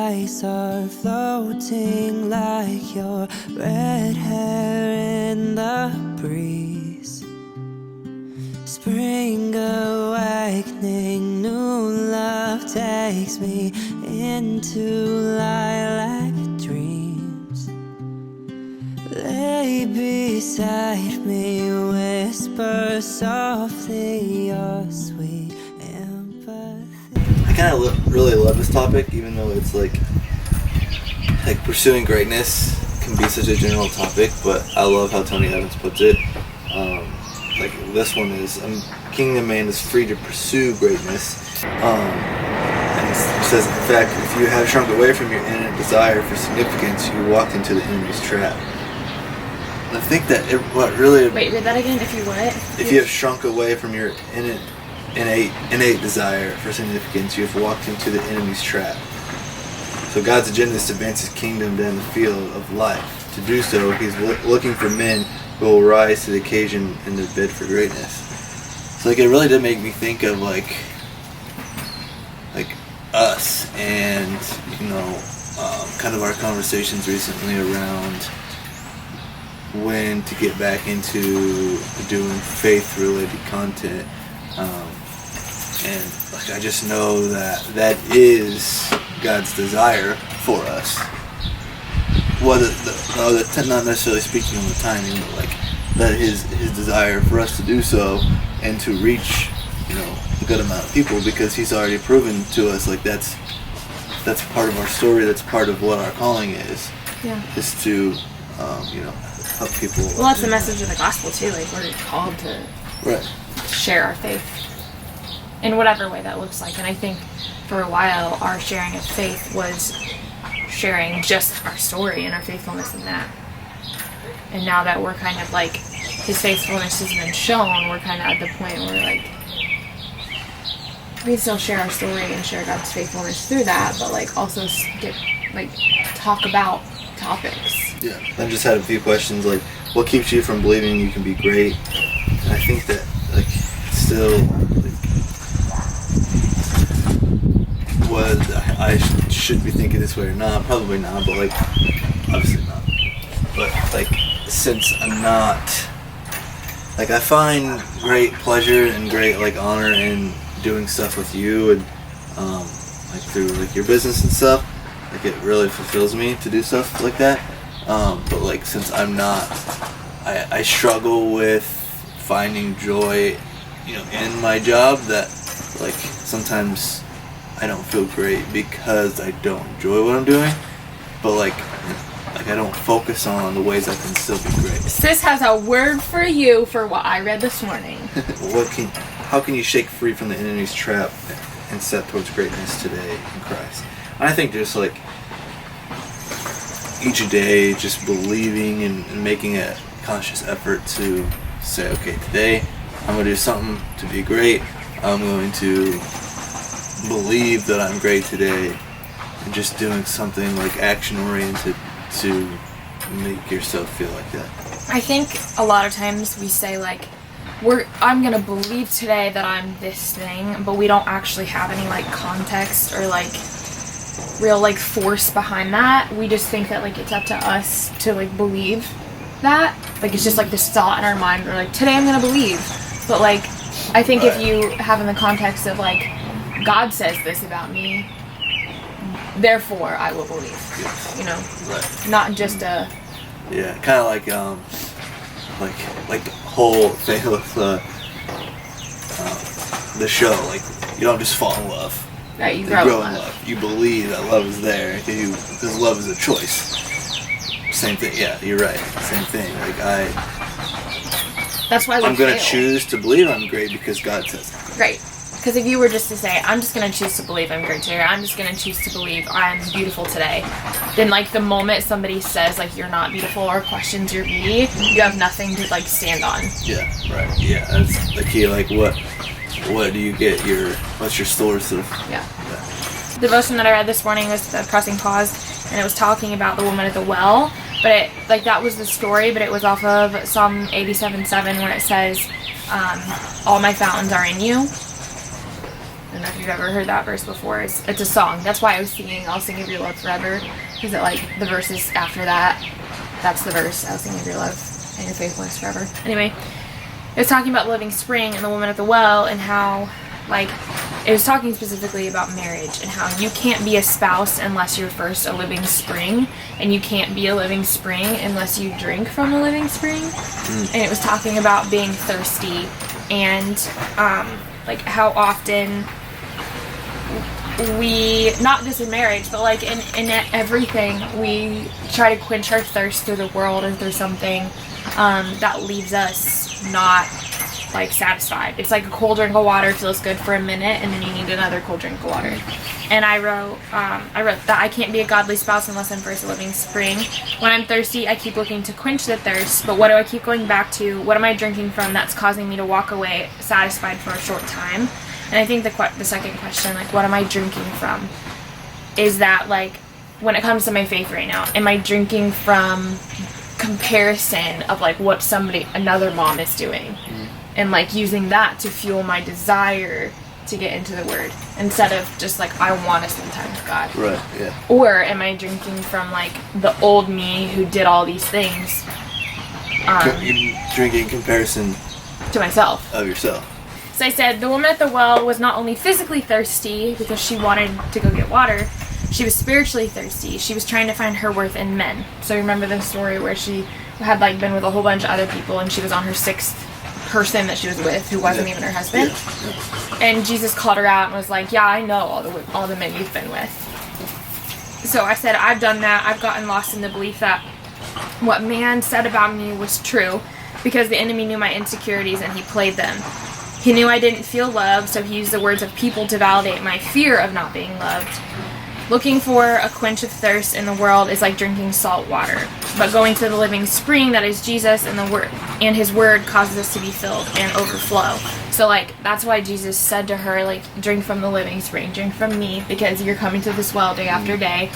eyes are floating like your red hair in the breeze. Spring awakening, new love takes me into lilac dreams. Lay beside me, whisper softly your sweet empathy. I kind of really love this topic, even though it's like pursuing greatness can be such a general topic, but I love how Tony Evans puts it. Like this one is, kingdom man is free to pursue greatness. And he says, in fact, if you have shrunk away from your innate desire for significance, you walked into the enemy's trap. And I think that what really... Wait, read that again. If you what? If you have shrunk away from your innate desire for significance, you have walked into the enemy's trap. So God's agenda is to advance his kingdom down the field of life. To do so, he's looking for men who will rise to the occasion in their bid for greatness. So it really did make me think of like us and kind of our conversations recently around when to get back into doing faith-related content, and I just know that is God's desire for us. Not necessarily speaking on the timing, but that his desire for us to do so and to reach a good amount of people, because he's already proven to us that's part of our story. That's part of what our calling is. Yeah. Is to help people. Well, that's the message of the gospel too. We're called to share our faith in whatever way that looks like. And I think for a while our sharing of faith was sharing just our story and our faithfulness in that. And now that we're kind of his faithfulness has been shown, we're kind of at the point where we still share our story and share God's faithfulness through that, but also get talk about topics. Yeah, I just had a few questions what keeps you from believing you can be great? And I think that still I should be thinking this way or not, probably not, but obviously not. But since I'm not, I find great pleasure and great honor in doing stuff with you and through your business and stuff. It really fulfills me to do stuff like that. But since I'm not, I struggle with finding joy, in my job. That sometimes I don't feel great because I don't enjoy what I'm doing. But I don't focus on the ways I can still be great. Sis has a word for you for what I read this morning. How can you shake free from the enemy's trap and step towards greatness today in Christ? I think just each day, just believing and making a conscious effort to say, okay, today I'm going to do something to be great. I'm going to believe that I'm great today, and just doing something action oriented to make yourself feel like that. I think a lot of times we say I'm gonna believe today that I'm this thing, but we don't actually have any context or real force behind that. We just think that it's up to us to believe that. It's just this thought in our mind. We're today I'm gonna believe, but I think if you have in the context of God says this about me, therefore I will believe. Right. Not just a. Yeah, kind of like the whole thing with the show. You don't just fall in love. Right, you grow in in love. You believe that love is there because love is a choice. Same thing. Yeah, you're right. Same thing. That's why I'm going to choose to believe I'm great because God says it. Right. Because if you were just to say, I'm just going to choose to believe I'm great today, or I'm just going to choose to believe I'm beautiful today, then the moment somebody says you're not beautiful or questions your beauty, you have nothing to stand on. Yeah, right. Yeah, that's the key. What do you get? What's your source of? Yeah. The devotion that I read this morning was the Pressing Pause, and it was talking about the woman at the well, but that was the story, but it was off of Psalm 87:7, where it says, all my fountains are in you. And don't know if you've ever heard that verse before. It's a song. That's why I was singing I'll Sing of Your Love Forever. Because it, like, the verses after that, that's the verse, I'll sing of your love and your faithfulness forever. Anyway, it was talking about the living spring and the woman at the well, and how, like, it was talking specifically about marriage and how you can't be a spouse unless you're first a living spring, and you can't be a living spring unless you drink from the living spring. And it was talking about being thirsty and like how often we, not just in marriage, but like in everything, we try to quench our thirst through the world or through something that leaves us not like satisfied. It's like a cold drink of water feels good for a minute, and then you need another cold drink of water. And I wrote that I can't be a godly spouse unless I'm first a living spring. When I'm thirsty, I keep looking to quench the thirst, but what do I keep going back to? What am I drinking from that's causing me to walk away satisfied for a short time? And I think the second question, like, what am I drinking from, is that, like, when it comes to my faith right now, am I drinking from comparison of, like, what another mom is doing? And, like, using that to fuel my desire to get into the Word, instead of just, like, I want to spend time with God. Right, yeah. Or am I drinking from, like, the old me who did all these things? You're drinking comparison To myself. of yourself. So I said, the woman at the well was not only physically thirsty because she wanted to go get water, she was spiritually thirsty. She was trying to find her worth in men. So remember the story where she had, like, been with a whole bunch of other people, and she was on her 6th person that she was with who wasn't even her husband. Yeah. And Jesus called her out and was like, yeah, I know all the men you've been with. So I said, I've done that. I've gotten lost in the belief that what man said about me was true, because the enemy knew my insecurities and he played them. He knew I didn't feel love, so he used the words of people to validate my fear of not being loved. Looking for a quench of thirst in the world is like drinking salt water, but going to the living spring that is Jesus and his word causes us to be filled and overflow. So, like, that's why Jesus said to her, like, drink from the living spring, drink from me, because you're coming to this well day after day,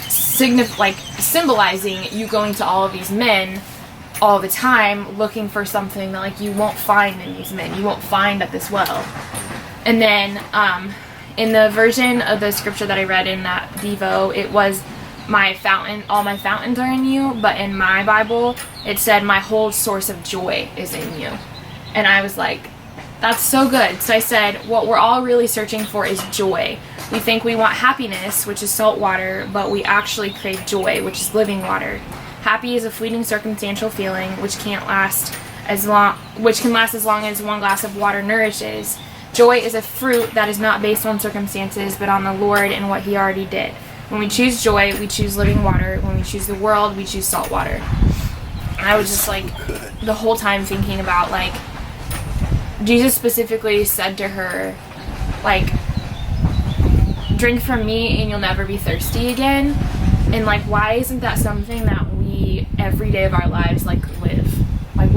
symbolizing you going to all of these men all the time looking for something that, like, you won't find in these men, you won't find at this well. And then in the version of the scripture that I read in that Devo, it was my fountain, all my fountains are in you, but in my Bible it said my whole source of joy is in you. And I was like, that's so good. So I said, what we're all really searching for is joy. We think we want happiness, which is salt water, but we actually crave joy, which is living water. Happy is a fleeting circumstantial feeling which can last as long as one glass of water nourishes. Joy is a fruit that is not based on circumstances, but on the Lord and what he already did. When we choose joy, we choose living water. When we choose the world, we choose salt water. And I was just, like, the whole time thinking about, like, Jesus specifically said to her, like, drink from me and you'll never be thirsty again. And, like, why isn't that something that we, every day of our lives, like, live? Like,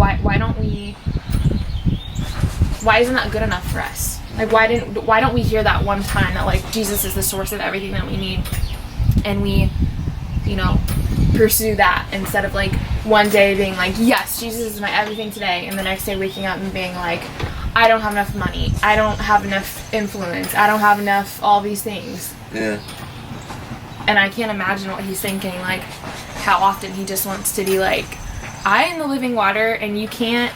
why isn't that good enough for us? Like, why don't we hear that one time that, like, Jesus is the source of everything that we need, and we, you know, pursue that, instead of, like, one day being like, yes, Jesus is my everything today, and the next day waking up and being like, I don't have enough money, I don't have enough influence, I don't have enough all these things. Yeah. And I can't imagine what he's thinking, like, how often he just wants to be like, I am the living water, and you can't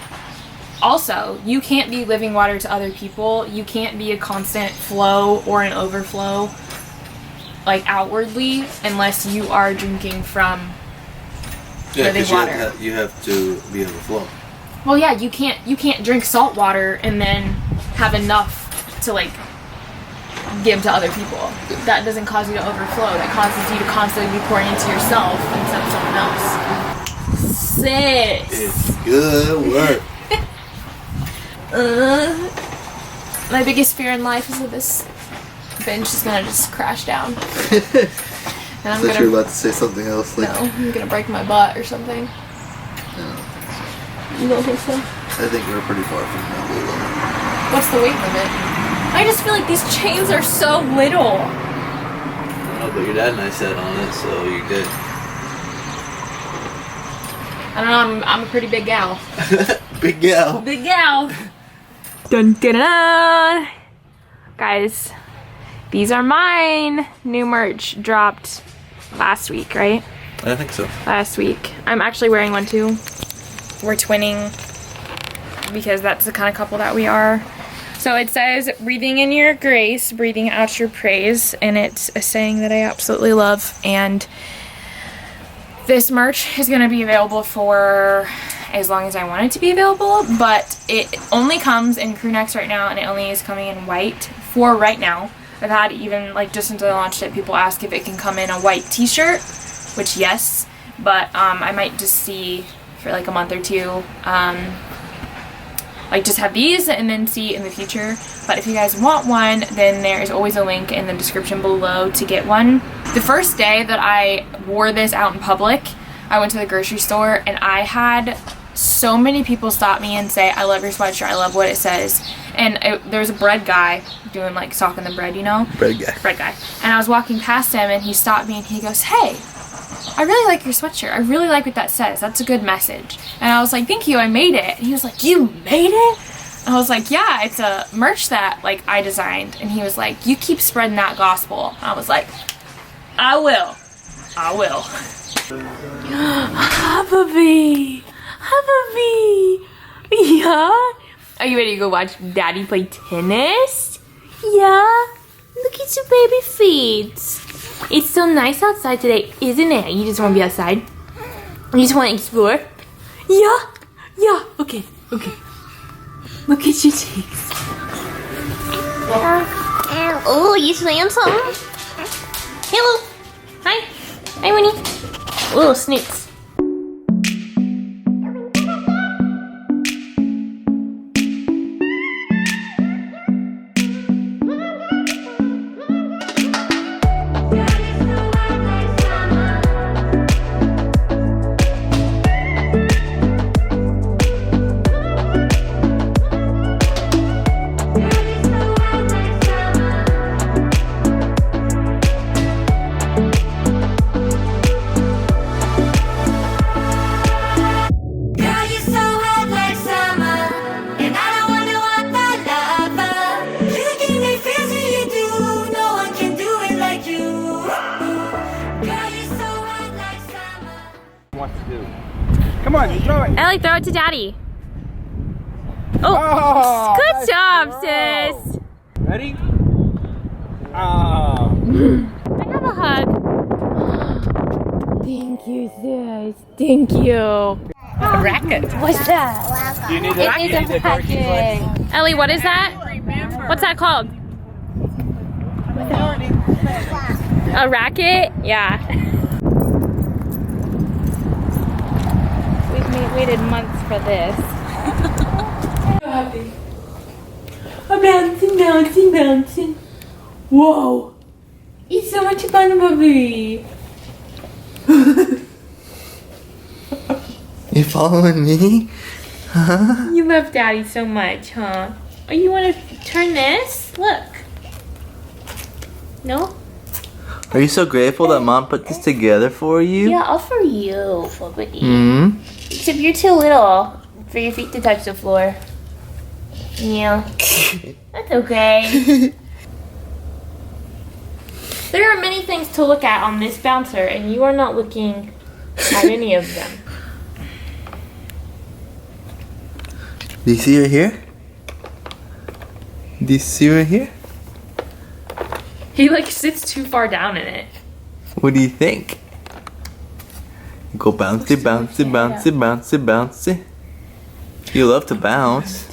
be living water to other people. You can't be a constant flow or an overflow, like, outwardly, unless you are drinking from living water. You have to be able to flow. Well, yeah, you can't drink salt water and then have enough to, like, give to other people. That doesn't cause you to overflow. That causes you to constantly be pouring into yourself instead of someone else. Sis. It's good work. My biggest fear in life is that this bench is gonna just crash down. And I thought you were about to say something else. Like, no, I'm gonna break my butt or something. You don't think so? I think we're pretty far from that weight limit. What's the weight limit? I just feel like these chains are so little. I don't know, but your dad and I sat on it, so you're good. I don't know, I'm a pretty big gal. Big gal. Big gal. Dun dun dun. Guys, these are mine. New merch dropped last week, right? I think so. Last week. I'm actually wearing one too. We're twinning because that's the kind of couple that we are. So it says, breathing in your grace, breathing out your praise. And it's a saying that I absolutely love. And this merch is going to be available for as long as I want it to be available. But it only comes in crew necks right now. And it only is coming in white for right now. I've had even, like, just until I launched it, people ask if it can come in a white t-shirt. Which, yes. But I might just see for like a month or two. Like just have these and then see in the future. But if you guys want one, then there is always a link in the description below to get one. The first day that I wore this out in public, I went to the grocery store and I had so many people stop me and say, I love your sweatshirt, I love what it says. And there's a bread guy doing like stocking the bread, you know? Bread guy. Bread guy. And I was walking past him and he stopped me and he goes, hey, I really like your sweatshirt. I really like what that says. That's a good message. And I was like, thank you, I made it. And he was like, you made it? I was like, yeah, it's a merch that like I designed. And he was like, you keep spreading that gospel. And I was like, I will. I will. Happy. Happy. Yeah? Are you ready to go watch Daddy play tennis? Yeah? Look at your baby feet. It's so nice outside today, isn't it? You just want to be outside? You just want to explore? Yeah? Yeah. Okay. Okay. Look at your cheeks. Oh, you slammed something? Hello. Hi. Hi, Winnie. Oh, snoots. Come on, throw it. Ellie, throw it to Daddy. Oh, good job, sis. Ready? Oh. I have a hug. Thank you, sis. Thank you. A racket. What's that? Do you need the racket? Ellie, what is that? What's that called? A racket? Yeah. We've waited months for this. Happy. I'm bouncing, bouncing, bouncing. Whoa. It's so much fun, Bobby. You following me? Huh? You love Daddy so much, huh? Oh, you want to turn this? Look. No? Are you so grateful that Mom put this together for you? Yeah, all for you, Bobby. Hmm? Except you're too little for your feet to touch the floor. Yeah. That's okay. There are many things to look at on this bouncer, and you are not looking at any of them. Do you see her here? Do you see her here? He like sits too far down in it. What do you think? Go bouncy, bouncy, bouncy, bouncy, bouncy. You love to bounce.